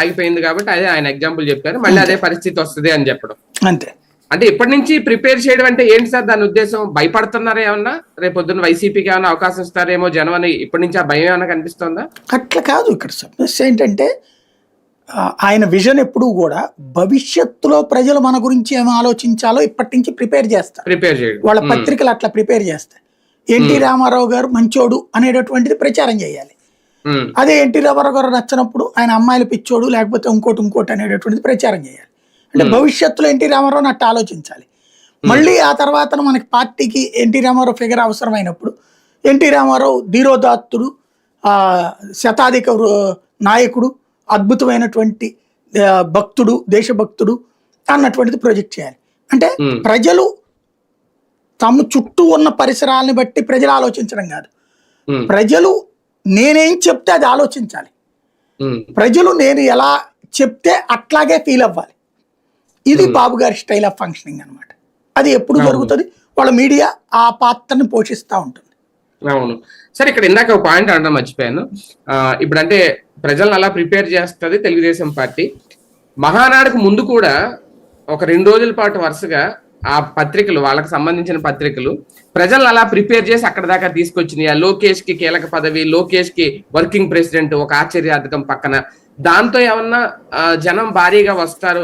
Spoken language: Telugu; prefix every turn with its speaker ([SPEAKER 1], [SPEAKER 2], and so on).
[SPEAKER 1] ఆగిపోయింది కాబట్టి అదే ఆయన ఎగ్జాంపుల్ చెప్పారు. మళ్ళీ అదే పరిస్థితి వస్తుంది అని చెప్పడం.
[SPEAKER 2] అంతే.
[SPEAKER 1] అంటే ఇప్పటి నుంచి ప్రిపేర్ చేయడం అంటే ఏంటి సార్ దాని ఉద్దేశం? భయపడుతున్నారా ఏమన్నా? రేపు పొద్దున్న వైసీపీకి ఏమైనా అవకాశం ఇస్తారేమో జనం అని ఇప్పటి నుంచి ఆ భయం ఏమైనా కనిపిస్తుందా?
[SPEAKER 2] అట్లా కాదు. ఇక్కడ సమస్య ఏంటంటే ఆయన విజన్ ఎప్పుడూ కూడా భవిష్యత్తులో ప్రజలు మన గురించి ఏమో ఆలోచించాలో ఇప్పటి నుంచి ప్రిపేర్ చేస్తారు. వాళ్ళ పత్రికలు అట్లా ప్రిపేర్ చేస్తాయి. ఎన్టీ రామారావు గారు మంచోడు అనేటటువంటిది ప్రచారం చేయాలి. అదే ఎన్టీ రామారావు గారు నచ్చినప్పుడు ఆయన అమ్మాయిలు పిచ్చోడు లేకపోతే ఇంకోటి అనేటటువంటిది ప్రచారం చేయాలి. అంటే భవిష్యత్తులో ఎన్టీ రామారావుని అట్లా ఆలోచించాలి. మళ్ళీ ఆ తర్వాత మనకి పార్టీకి ఎన్టీ రామారావు ఫిగర్ అవసరమైనప్పుడు ఎన్టీ రామారావు ధీరోదాత్తుడు, శతాధిక నాయకుడు, అద్భుతమైనటువంటి భక్తుడు, దేశభక్తుడు అన్నటువంటిది ప్రొజెక్ట్ చేయాలి. అంటే ప్రజలు తమ చుట్టూ ఉన్న పరిసరాలను బట్టి ప్రజలు ఆలోచించడం కాదు, ప్రజలు నేనేం చెప్తే అది ఆలోచించాలి. ప్రజలు నేను ఎలా చెప్తే అట్లాగే ఫీల్ అవ్వాలి. ఇది బాబు గారి స్టైల్ ఆఫ్ ఫంక్షనింగ్ అనమాట. అది ఎప్పుడు జరుగుతుంది, వాళ్ళ మీడియా ఆ పాత్రని పోషిస్తూ ఉంటుంది.
[SPEAKER 1] అవును సరే, ఇక్కడ ఇందాక ఒక పాయింట్ అనడం మర్చిపోయాను. ఇప్పుడు అంటే ప్రజలను అలా ప్రిపేర్ చేస్తుంది తెలుగుదేశం పార్టీ. మహానాడుకు ముందు కూడా ఒక 2 రోజుల పాటు వరుసగా ఆ పత్రికలు, వాళ్ళకి సంబంధించిన పత్రికలు ప్రజలను అలా ప్రిపేర్ చేసి అక్కడ దాకా తీసుకొచ్చినాయి. ఆ లోకేష్ కి కీలక పదవి, లోకేష్ కి వర్కింగ్ ప్రెసిడెంట్, ఒక ఆశ్చర్యార్థకం పక్కన, దాంతో ఏమన్నా జనం భారీగా వస్తారు